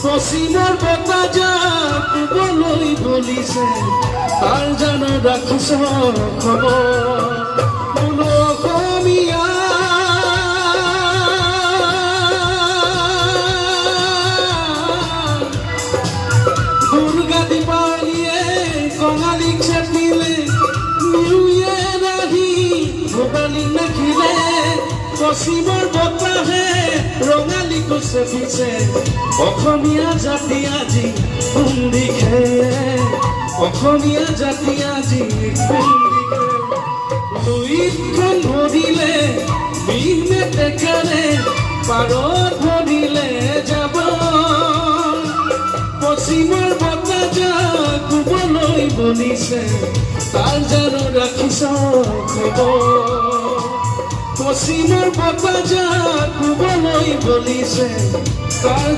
পশ্চিমৰ বতাহ কুবলৈ বলিছে তাৰ জানো ৰাখিছ খবৰ বোলো অসমীয়া দুৰ্গা দীপাৱলীয়ে কঙালীক চেপিলে নিউ ইয়েৰ আহি ভোগালীক নাখিলে পশ্চিমৰ বতাহে ৰঙালীকো চেপিছে অসমীয়া জাতি আজি কোন দিশে অসমীয়া জাতি আজি কোন দিশে লুইতখন ভৰিলে বিহনে টেকাৰে পাৰত ভৰিলে যাব পশ্চিমৰ বতাহ কুবলৈ বলিছে তাৰ জানো ৰাখিছ খবৰ পশ্চিমৰ বতাহ কুবলৈ বলিছে তাৰ